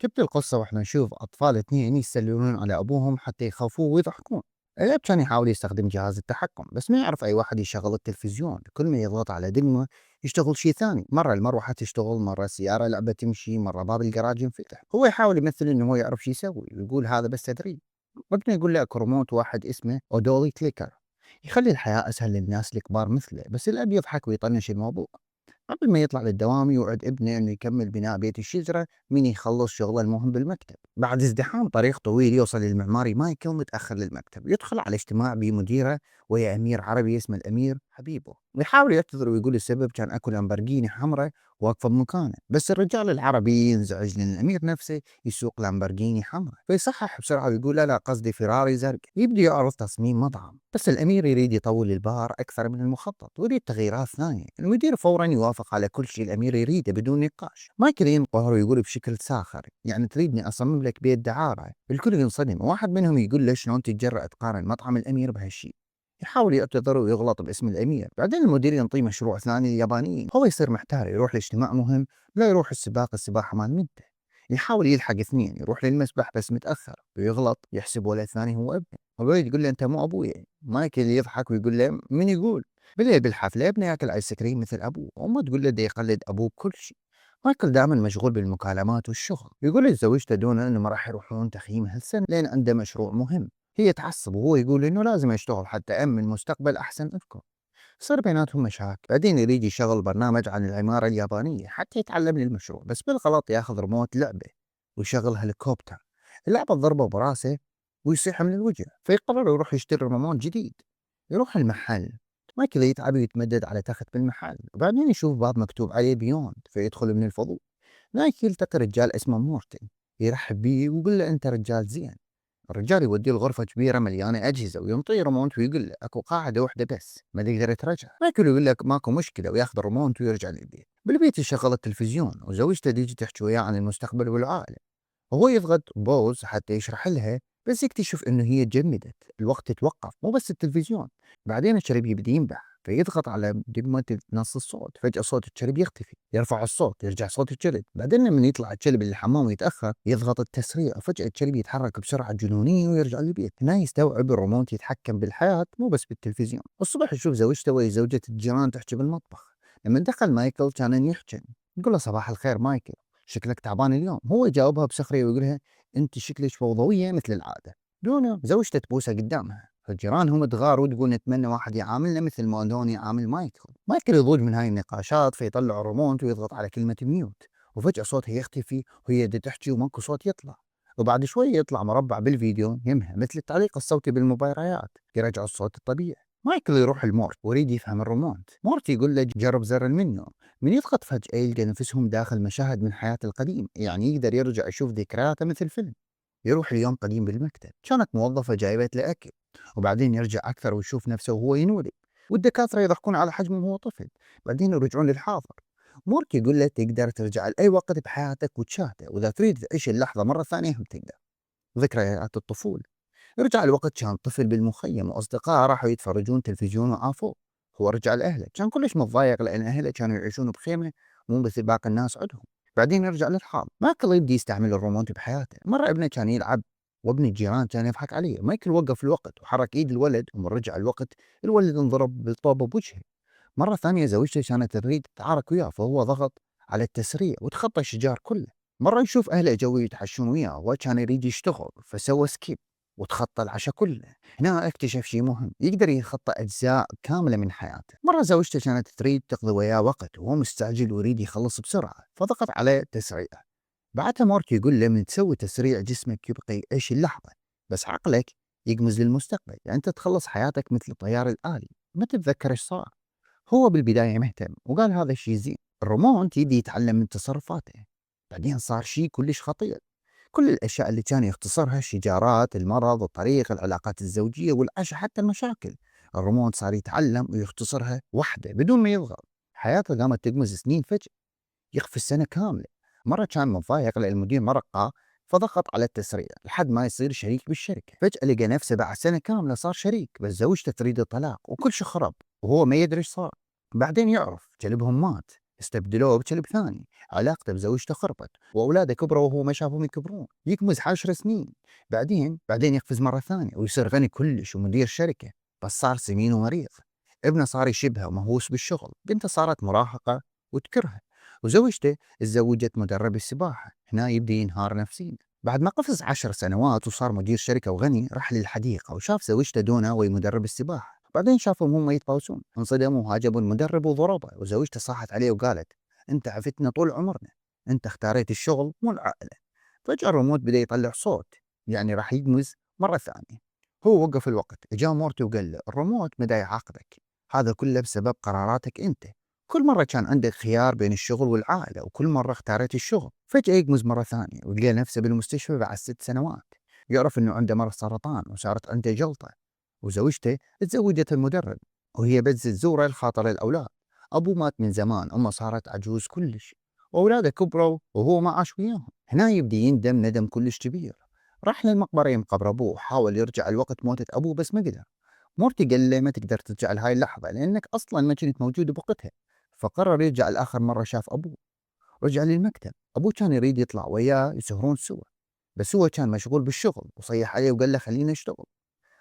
شفت القصة واحنا نشوف أطفال اثنين يسلمون على أبوهم حتى يخافوه ويضحكون. الأب كان يحاول يستخدم جهاز التحكم بس ما يعرف أي واحد يشغل التلفزيون، كل ما يضغط على دقمة يشتغل شيء ثاني، مرة المروحة تشتغل، مرة السيارة لعبة تمشي، مرة باب الجراج ينفتح. هو يحاول يمثل إنه هو يعرف شو يسوي ويقول هذا بس تدريب. ابنه يقول له اكو ريموت واحد اسمه أودولي كليكر يخلي الحياة أسهل للناس الكبار مثله، بس الأب يضحك ويطنش الموضوع. قبل ما يطلع للدوام يوعد ابنه انه يكمل بناء بيت الشجرة من يخلص شغله المهم بالمكتب. بعد ازدحام طريق طويل يوصل للمعماري مايكل متأخر للمكتب، يدخل على اجتماع بمديره وهي أمير عربي اسمه الأمير حبيبه، ويحاول يعتذر ويقول السبب كان أكل لامبرجيني حمراء واقفة بمكانه، بس الرجال العربي ينزعج لأن الأمير نفسه يسوق لامبرجيني حمراء، فيصحح بسرعة ويقول لا قصدي فيراري زرق. يبدأ يعرض تصميم مطعم بس الأمير يريد يطول البار أكثر من المخطط ويريد تغييرات ثانية. المدير فورا يوافق على كل شيء الأمير يريده بدون نقاش. مايكل ينقهر ويقول بشكل ساخر يعني تريدني أصمم لك بيت دعارة؟ الكل ينصدم، واحد منهم يقول له شلون تتجرأ تقارن مطعم الأمير بهالشيء؟ يحاول يعتذر ويغلط باسم الأمير. بعدين المدير ينطيه مشروع ثاني لليابانيين، هو يصير محتار يروح لاجتماع مهم لا يروح السباحة مال بنته. يحاول يلحق اثنين، يروح للمسبح بس متأخر ويغلط يحسب ولد ثاني هو ابنه. الولد يقول له انت مو ابوي. مايكل يضحك ويقول له من يقول؟ بالليل بالحفلة ابنه ياكل ايس كريم مثل ابوه، وامه تقول له ده يقلد ابوه بكل شيء. مايكل دائما مشغول بالمكالمات والشغل، يقول لزوجته دونا انه ما راح يروحون تخييم هالسنة لان عنده مشروع مهم. هي تعصب وهو يقول انه لازم اشتغل حتى امن مستقبل احسن لكم. صار بيناتهم مشاكل، بعدين يريد يشغل برنامج عن العمارة اليابانية حتى يتعلم للمشروع، بس بالغلط ياخذ ريموت لعبة ويشغل هليكوبتر. اللعبة تضربه براسه ويصيح من الوجع، فيقرر يروح يشتري ريموت جديد. يروح المحل، مايكل يتعب ويتمدد على تخت بالمحل، وبعدين يشوف باب مكتوب عليه بيوند فيدخل من الفضول. هناك يلتقي رجال اسمه مورتن يرحب بيه ويقول له انت رجال زين. الرجال يوديه لغرفة كبيرة مليانة أجهزة وينطيه ريموت ويقول له أكو قاعدة واحدة بس ما تقدر ترجع. مايكل يقول لك ماكو مشكلة وياخذ الريموت ويرجع للبيت. بالبيت يشغل التلفزيون وزوجته تيجي تحكي وياه عن المستقبل والعائلة، وهو يضغط بوز حتى يشرح لها بس يكتشف انه هي تجمدت، الوقت توقف مو بس التلفزيون. بعدين الشريب يبدي ينبح فيضغط على دقمة نص الصوت، فجأة صوت الشرب يختفي، يرفع الصوت يرجع صوت الشرب. بعدين لما يطلع الكلب للحمام ويتأخر يضغط التسريع، وفجأة الكلب يتحرك بسرعة جنونية ويرجع للبيت. هنا يستوعب الريموت يتحكم بالحياة مو بس بالتلفزيون. الصبح يشوف زوجته وهي زوجة الجيران تحكي بالمطبخ. لما دخل مايكل كان يحكي، يقول له صباح الخير مايكل، شكلك تعبان اليوم. هو يجاوبها بسخرية ويقولها انت شكلك فوضوية مثل العادة، دونه زوجته تبوسها قدامها. فالجيران هم تغار وتقول نتمنى واحد يعاملنا مثل ما لون يعامل مايكل. مايكل يضوج من هاي النقاشات فيطلع الريموت ويضغط على كلمة ميوت، وفجأة صوتها يختفي وهي بدها تحكي وماكو صوت يطلع. وبعد شوية يطلع مربع بالفيديو يمها مثل التعليق الصوتي بالمباريات يرجع الصوت الطبيعي. مايكل يروح لمورت ويريد يفهم الريموت. مورت يقول له جرب زر المنيو. من يضغط فجأة يلقى نفسهم داخل مشاهد من حياة القديم، يعني يقدر يرجع يشوف ذكرياته مثل فيلم. يروح اليوم قديم بالمكتب، كانت موظفة جايبت له أكل، وبعدين يرجع أكثر ويشوف نفسه وهو ينولد، والدكاترة يضحكون على حجمه وهو طفل. بعدين يرجعون للحاضر. مورك يقول له تقدر ترجع لأي وقت بحياتك وتشاهده، وإذا تريد تعيش اللحظة مرة ثانية هم تقدر. ذكريات الطفولة. يرجع الوقت كان طفل بالمخيم وأصدقائه راحوا يتفرجون تلفزيون وعافوه. هو رجع لأهله كان كلش متضايق لأن أهله كانوا يعيشون بخيمة مو مثل باقي الناس عندهم. بعدين يرجع للحاضر. مايكل يبدي يستعمل الريموت بحياته. مرة ابنه كان يلعب وابن الجيران كان يضحك عليه. مايكل وقف الوقت وحرك ايد الولد، ومن رجع الوقت الولد انضرب بالطوبة بوجهه. مرة ثانية زوجته كانت تريد تتعارك وياه فهو ضغط على التسريع وتخطى الشجار كله. مرة يشوف أهله جو يتعشون وياه وهو كان يريد يشتغل فسوى سكيب وتخطى العشاء كله. هنا اكتشف شيء مهم، يقدر يتخطى أجزاء كاملة من حياته. مرة زوجته كانت تريد تقضي وياه وقت وهو مستعجل ويريد يخلص بسرعة فضغط عليه تسريع. بعدها مارك يقول له من تسوي تسريع جسمك يبقى يعيش اللحظة، بس عقلك يقمز للمستقبل، يعني أنت تخلص حياتك مثل الطيار الآلي ما تتذكر إيش صار. هو بالبداية مهتم وقال هذا الشيء زين. الرومانت يدي يتعلم من تصرفاته. بعدين صار شيء كلش خطير، كل الأشياء اللي كان يختصرها الشجارات المرض الطريق العلاقات الزوجية والعشاء حتى المشاكل، الرومانت صار يتعلم ويختصرها وحده بدون ما يضغط. حياته قامت تقمز سنين فجأة، يخفي السنة كاملة. مرة كان متضايق لأن المدير مرقه فضغط على التسريع لحد ما يصير شريك بالشركة. فجأة لقى نفسه بعد سنة كاملة صار شريك، بس زوجته تريد الطلاق وكل شيء خرب وهو ما يدري ايش صار. بعدين يعرف كلبهم مات استبدلوه بكلب ثاني، علاقته بزوجته خربت وأولاده كبروا وهو ما شافهم يكبرون، يكمز 10 سنين. بعدين يقفز مرة ثانية ويصير غني كلش ومدير شركة، بس صار سمين ومريض. ابنه صار يشبهه ومهووس بالشغل، بنته صارت مراهقة وتكرهه، وزوجته تزوجت مدرب السباحة. هنا يبدأ ينهار نفسيا. بعد ما قفز 10 سنوات وصار مدير شركة وغني، راح للحديقة وشاف زوجته دونا وهي مدرب السباحة. بعدين شافهم هم يتقوسون، انصدموا وهاجموا المدرب وضربه، وزوجته صاحت عليه وقالت: انت عفتنا طول عمرنا، انت اختاريت الشغل مو العائلة. فجأة الريموت بدأ يطلع صوت، يعني راح يقمز مرة ثانية. هو وقف الوقت، اجاه مورتي وقال له: الريموت بدأ يعاقبك، هذا كله بسبب قراراتك انت. كل مرة كان عندك خيار بين الشغل والعائلة، وكل مرة اختاريت الشغل. فجأة يقمز مرة ثانية ولقى نفسه بالمستشفى بعد 6 سنوات. يعرف انه عنده مرض سرطان وصارت عنده جلطة، وزوجته تزوجت المدرب وهي بس تزوره لخاطر الأولاد. أبوه مات من زمان، أمه صارت عجوز كلش، وأولاده كبروا وهو ما عاش وياهم. هنا يبدي يندم ندم كلش كبير. راح للمقبرة يم قبر أبوه وحاول يرجع لوقت موتة أبوه بس ما قدر. مورتي قال له: ما تقدر ترجع لهاي اللحظة لأنك أصلا ما كنت موجود بوقتها. فقرر يرجع لآخر مرة شاف أبوه. رجع للمكتب، أبوه كان يريد يطلع وياه يسهرون سوا، بس هو كان مشغول بالشغل وصيح عليه وقال له: خلينا نشتغل.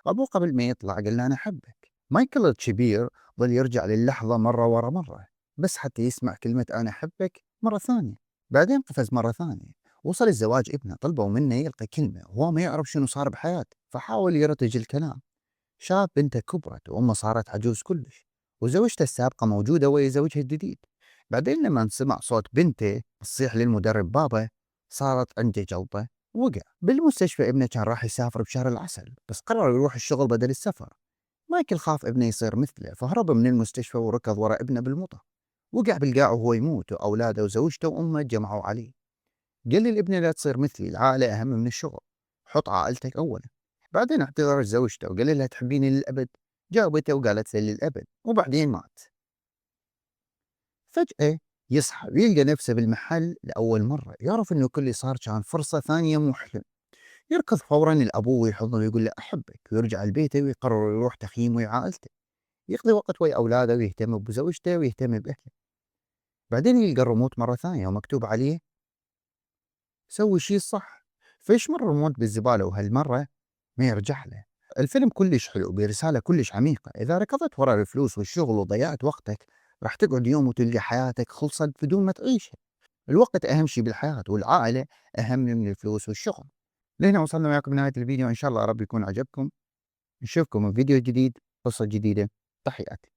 أبوه قبل ما يطلع قال له: أنا أحبك. مايكل الكبير ظل يرجع للحظة مرة ورا مرة، بس حتى يسمع كلمة أنا أحبك مرة ثانية. بعدين قفز مرة ثانية، وصل الزواج ابنه، طلبوا منه يلقي كلمة وهو ما يعرف شنو صار بحياته، فحاول يرتج الكلام. شاف بنته كبرت وأمه صارت عجوز كلش، وزوجته السابقة موجودة ويا زوجها الجديد. بعدين لما سمع صوت بنته تصيح للمدرب بابا، صارت عنده جلطة. وقع بالمستشفى. ابنه كان راح يسافر بشهر العسل، بس قرر يروح الشغل بدل السفر. مايكل خاف ابنه يصير مثله، فهرب من المستشفى وركض ورا ابنه بالمطر. وقع بالقاع وهو يموت، وأولاده وزوجته وأمه جمعوا عليه. قال للابن: لا تصير مثلي، العائلة أهم من الشغل، حط عائلتك أولا. بعدين اعتذر لزوجته وقال لها: تحبيني للأبد؟ جاوبته وقالت له: للأبد. وبعدين مات. فجأة يصحى ويلقى نفسه بالمحل لأول مرة، يعرف إنه كل اللي صار كان فرصة ثانية مو حلم. يركض فورا لأبوه ويحضنه ويقول له: أحبك، ويرجع لبيته ويقرر يروح تخييم ويا عائلته، يقضي وقت ويا أولاده ويهتم بزوجته ويهتم بأهله. بعدين يلقى الريموت مرة ثانية ومكتوب عليه: سوي شي صح. فيشمر الريموت بالزبالة، وهالمرة ما يرجع له. الفيلم كلش حلو برسالة كلش عميقة: إذا ركضت ورا الفلوس والشغل وضيعت وقتك، راح تقعد يوم وتلقى حياتك خلصت بدون ما تعيشها. الوقت أهم شي بالحياة، والعائلة أهم من الفلوس والشغل. لهنا وصلنا وياكم لنهاية الفيديو، إن شاء الله رب يكون عجبكم. نشوفكم في فيديو جديد، قصة جديدة. تحياتي.